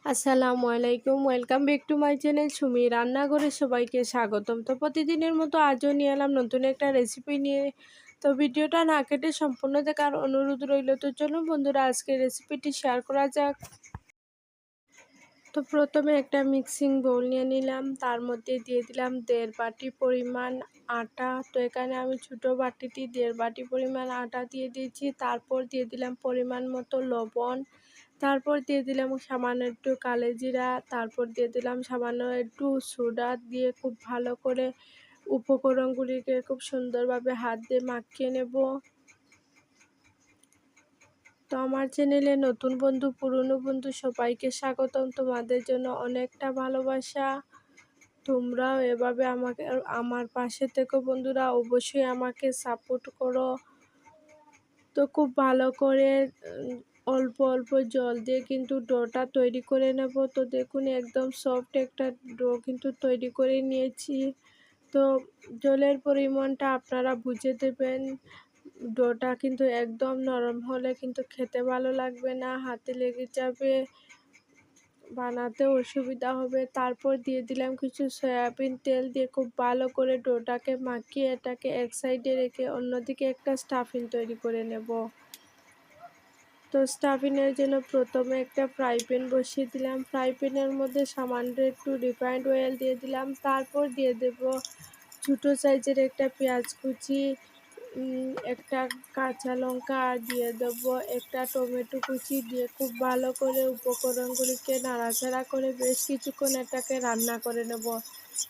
আসসালামু আলাইকুম, welcome back to my channel Sumi রান্নাঘরে সবাইকে স্বাগতম। তো প্রতিদিনের মতো আজও নিয়ে এলাম নতুন একটা রেসিপি নিয়ে। তো ভিডিওটা না কেটে সম্পূর্ণ দেখার অনুরোধ রইল। তো চলুন বন্ধুরা, আজকে রেসিপিটি শেয়ার করা যাক। তো প্রথমে একটা মিক্সিং বোল নিয়ে নিলাম, তার মধ্যে দিয়ে দিলাম 1.5 বাটি পরিমাণ আটা। তো এখানে আমি ছোটো বাটিটি 1.5 বাটি পরিমাণ আটা দিয়ে দিয়েছি। তারপর দিয়ে দিলাম পরিমাণ মতো লবণ, তারপর দিয়ে দিলাম সামান্য একটু কালো জিরা, তারপর দিয়ে দিলাম সামান্য একটু সোডা দিয়ে খুব ভালো করে উপকরণগুলিকে খুব সুন্দরভাবে হাত দিয়ে মাখিয়ে নেব। তো আমার চ্যানেলে নতুন বন্ধু পুরনো বন্ধু সবাইকে স্বাগতম। তোমাদের জন্য অনেকটা ভালোবাসা। তোমরাও এভাবে আমার পাশে থেকো বন্ধুরা, অবশ্যই আমাকে সাপোর্ট করো। তো খুব ভালো করে অল্প অল্প জল দিয়ে কিন্তু ডোটা তৈরি করে নেব। তো দেখুন, একদম সফট একটা ডো কিন্তু তৈরি করে নিয়েছি। তো জলের পরিমাণটা আপনারা বুঝে দেবেন। ডোটা কিন্তু একদম নরম হলে কিন্তু খেতে ভালো লাগবে না, হাতে লেগে যাবে, বানাতে অসুবিধা হবে। তারপর দিয়ে দিলাম কিছু সয়াবিন তেল দিয়ে খুব ভালো করে ডোটাকে মাখিয়ে এটাকে এক সাইডে রেখে অন্যদিকে একটা স্টাফিং তৈরি করে নেব। তো স্টাফিংয়ের জন্য প্রথমে একটা ফ্রাই প্যান বসিয়ে দিলাম। ফ্রাই প্যানের মধ্যে সামান্য একটু রিফাইন্ড অয়েল দিয়ে দিলাম। তারপর দিয়ে দেব ছোটো সাইজের একটা পেঁয়াজ কুচি, একটা কাঁচা লঙ্কা, আর দিয়ে দেবো একটা টমেটো কুচি দিয়ে খুব ভালো করে উপকরণগুলিকে নাড়াচাড়া করে বেশ কিছুক্ষণ এটাকে রান্না করে নেব।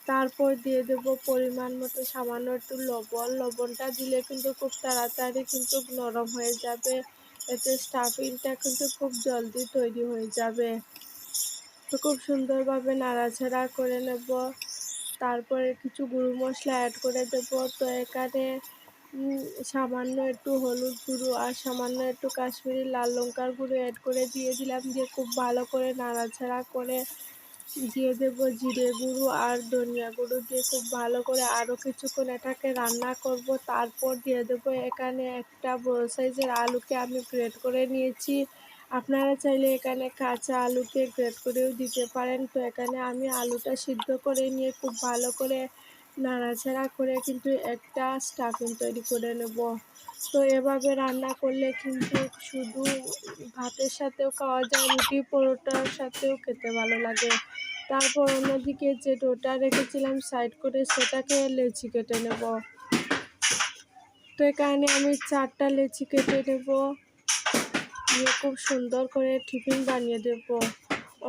তারপর দিয়ে দেব পরিমাণ মতো সামান্য একটু লবণ। লবণটা দিলে কিন্তু খুব তাড়াতাড়ি কিন্তু নরম হয়ে যাবে, এতে স্টাফিংটা কিন্তু খুব জলদি তৈরি হয়ে যাবে। তো খুব সুন্দরভাবে নাড়াচাড়া করে নেব। তারপরে কিছু গুঁড়ো মশলা অ্যাড করে দেব। তো এখানে সামান্য একটু হলুদ গুঁড়ো আর সামান্য একটু কাশ্মীরি লাল লঙ্কার গুঁড়ো অ্যাড করে দিয়ে দিলাম। দিয়ে খুব ভালো করে নাড়াচাড়া করে দিয়ে দেব জিরে গুঁড়ো আর ধনিয়া গুঁড়ো দিয়ে খুব ভালো করে আরও কিছুক্ষণ এটাকে রান্না করব। তারপর দিয়ে দেবো এখানে একটা বড় সাইজের আলুকে আমি গ্রেট করে নিয়েছি। আপনারা চাইলে এখানে কাঁচা আলুকে গ্রেট করেও দিতে পারেন। তো এখানে আমি আলুটা সিদ্ধ করে নিয়ে খুব ভালো করে নাড়াচাড়া করে কিন্তু একটা স্টাফিং তৈরি করে নেব। তো এভাবে রান্না করলে কিন্তু শুধু ভাতের সাথেও খাওয়া যায়, রুটি পরোটার সাথেও খেতে ভালো লাগে। তারপর অন্যদিকে যে ডোটা রেখেছিলাম সাইড করে, সেটাকে লেচি কেটে নেব। তো এখানে আমি 4টা লেচি কেটে নেব, দিয়ে খুব সুন্দর করে টিফিন বানিয়ে দেব।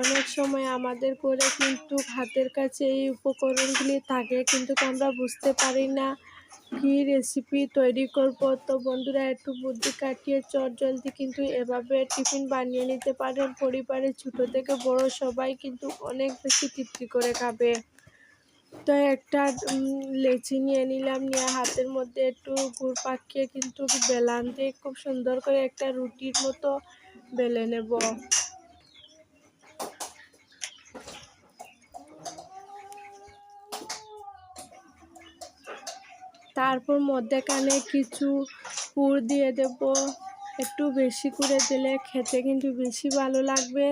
অনেক সময় আমাদের করে কিন্তু হাতের কাছে এই উপকরণগুলি থাকে, কিন্তু আমরা বুঝতে পারি না কী রেসিপি তৈরি করব। তো বন্ধুরা, একটু বুদ্ধি কাটিয়ে চটজলদি কিন্তু এভাবে টিফিন বানিয়ে নিতে পারেন। পরিবারের ছোটো থেকে বড় সবাই কিন্তু অনেক বেশি তৃপ্তি করে খাবে। তো একটা লেচি নিয়ে নিলাম, নিয়ে হাতের মধ্যে একটু গুড় পাকিয়ে কিন্তু বেলান দিয়ে খুব সুন্দর করে একটা রুটির মতো বেলে নেব। তারপর মধ্যেখানে কিছু পুর দিয়ে দেব। একটু বেশি করে দিলে খেতে কিন্তু বেশি ভালো লাগবে।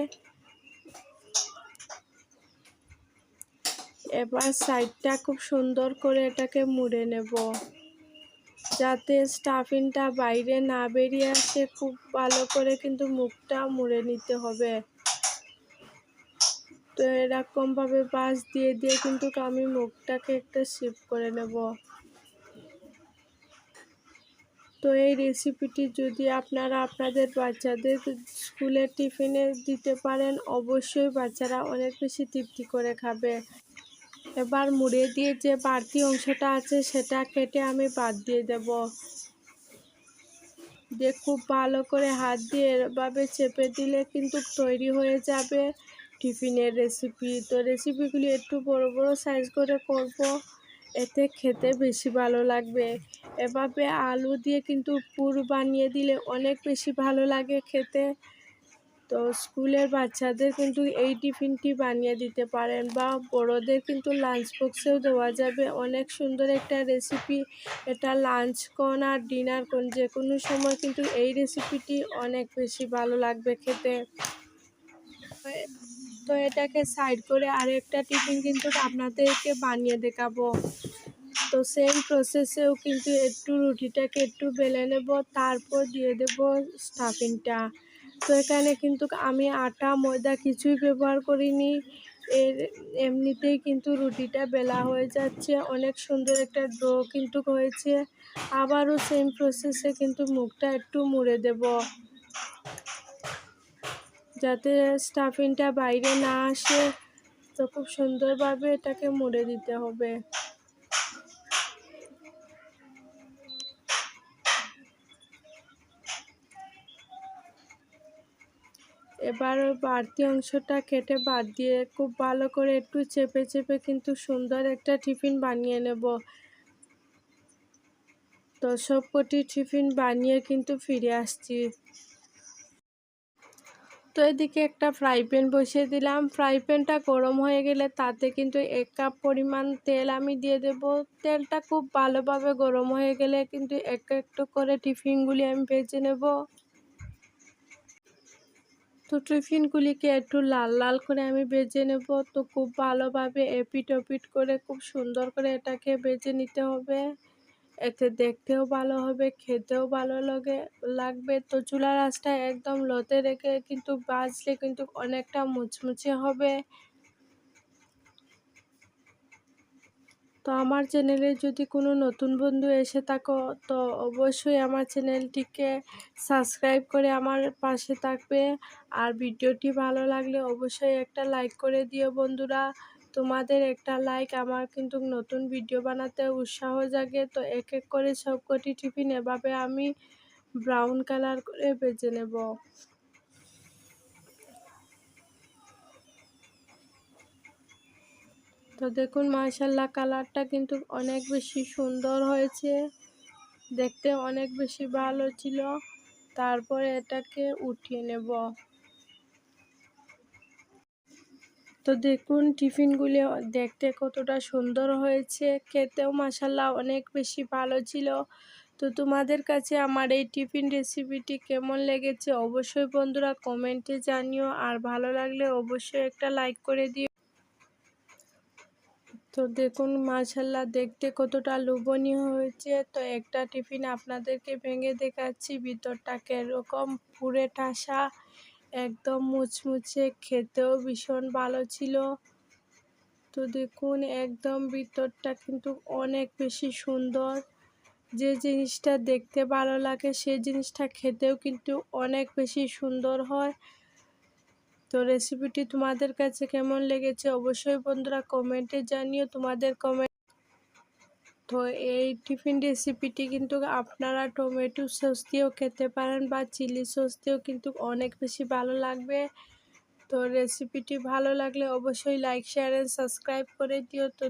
এবার সাইডটা খুব সুন্দর করে এটাকে মুড়ে নেব, যাতে স্টাফিংটা বাইরে না বেরিয়ে আসে। খুব ভালো করে কিন্তু মুখটা মুড়ে নিতে হবে। তো এরকমভাবে বাঁশ দিয়ে দিয়ে কিন্তু আমি মুখটাকে একটা শেপ করে নেব। তো এই রেসিপিটি যদি আপনারা আপনাদের বাচ্চাদের স্কুলের টিফিনে দিতে পারেন, অবশ্যই বাচ্চারা অনেক বেশি তৃপ্তি করে খাবে। এবার মুড়ে দিয়ে যে বাড়তি অংশটা আছে সেটা কেটে আমি বাদ দিয়ে দেব। দিয়ে খুব ভালো করে হাত দিয়ে এভাবে চেপে দিলে কিন্তু তৈরি হয়ে যাবে টিফিনের রেসিপি। তো রেসিপিগুলি একটু বড় বড় সাইজ করে করব, এতে খেতে বেশি ভালো লাগবে। এভাবে আলু দিয়ে কিন্তু পুর বানিয়ে দিলে অনেক বেশি ভালো লাগে খেতে। তো স্কুলের বাচ্চাদের কিন্তু এই টিফিনটি বানিয়ে দিতে পারেন, বা বড়দের কিন্তু লাঞ্চ বক্সেও দেওয়া যাবে। অনেক সুন্দর একটা রেসিপি এটা। লাঞ্চ কোন আর ডিনার কোন যে কোনো সময় কিন্তু এই রেসিপিটি অনেক বেশি ভালো লাগবে খেতে। তো তো এটাকে সাইড করে আরেকটা টিফিন কিন্তু আপনাদেরকে বানিয়ে দেখাবো। তো সেম প্রসেসেও কিন্তু একটু রুটিটাকে একটু বেলে নেব, তারপর দিয়ে দেব স্টাফিংটা। তো এখানে কিন্তু আমি আটা ময়দা কিছুই ব্যবহার করিনি, এমনিতেই কিন্তু রুটিটা বেলা হয়ে যাচ্ছে। অনেক সুন্দর একটা ডো কিন্তু হয়েছে। আবারও সেম প্রসেসে কিন্তু মুখটা একটু মুড়ে দেব, যাতে স্টাফিংটা বাইরে না আসে। তো খুব সুন্দরভাবে এটাকে মুড়ে দিতে হবে। এবার ওই বাড়তি অংশটা কেটে বাদ দিয়ে খুব ভালো করে একটু চেপে চেপে কিন্তু সুন্দর একটা টিফিন বানিয়ে নেব। তো সবকটি টিফিন বানিয়ে কিন্তু ফিরে আসছি। তো এদিকে একটা ফ্রাই প্যান বসিয়ে দিলাম। ফ্রাই প্যানটা গরম হয়ে গেলে তাতে কিন্তু 1 কাপ পরিমাণ তেল আমি দিয়ে দেব। তেলটা খুব ভালোভাবে গরম হয়ে গেলে কিন্তু একটু করে টিফিনগুলি আমি ভেজে নেব। তো টিফিনগুলিকে একটু লাল লাল করে আমি ভেজে নেব। তো খুব ভালোভাবে এপিট ওপিট করে খুব সুন্দর করে এটাকে ভেজে নিতে হবে। এতে দেখতেও ভালো হবে, খেতেও ভালো লাগবে। তো চুলার আঁচটা একদম লোতে রেখে কিন্তু ভাজলে কিন্তু অনেকটা মুচমুচে হবে। তো আমার চ্যানেলে যদি কোনো নতুন বন্ধু এসে থাকো, তো অবশ্যই আমার চ্যানেলটিকে সাবস্ক্রাইব করে আমার পাশে থাকবে। আর ভিডিওটি ভালো লাগলে অবশ্যই একটা লাইক করে দিও বন্ধুরা। তোমাদের একটা লাইক আমার কিন্তু নতুন ভিডিও বানাতে উৎসাহ জাগে। তো এক এক করে সবকটি টিফিন এভাবে আমি ব্রাউন কালার করে ভেজে নেব। তো দেখুন মাশাআল্লাহ, কালারটা কিন্তু অনেক বেশি সুন্দর হয়েছে, দেখতে অনেক বেশি ভালো ছিল। তারপরে এটাকে উঠিয়ে নেব। তো দেখুন টিফিনগুলি দেখতে কতটা সুন্দর হয়েছে, খেতেও মাশাআল্লাহ অনেক বেশি ভালো ছিল। তো তোমাদের কাছে আমার এই টিফিন রেসিপিটি কেমন লেগেছে অবশ্যই বন্ধুরা কমেন্টে জানিও। আর ভালো লাগলে অবশ্যই একটা লাইক করে দিও। তো দেখুন মাশাআল্লাহ দেখতে কতটা লোভনীয় হয়েছে। তো একটা টিফিন আপনাদেরকে ভেঙে দেখাচ্ছি, ভিতরটাকে এরকম পুরে ঠাসা, একদম মুচমুচে, খেতেও ভীষণ ভালো ছিল। তো দেখুন একদম ভিতরটা কিন্তু অনেক বেশি সুন্দর। যে জিনিসটা দেখতে ভালো লাগে সেই জিনিসটা খেতেও কিন্তু অনেক বেশি সুন্দর হয়। তো রেসিপিটি তোমাদের কাছে কেমন লেগেছে অবশ্যই বন্ধুরা কমেন্টে জানিও তোমাদের কমেন্ট। তো এই টিফিন রেসিপিটি কিন্তু আপনারা টমেটো সস দিয়েও খেতে পারেন বা চিলি সস দিয়েও কিন্তু অনেক বেশি ভালো লাগবে। তো রেসিপিটি ভালো লাগলে অবশ্যই লাইক শেয়ার এন্ড সাবস্ক্রাইব করে দিও। তো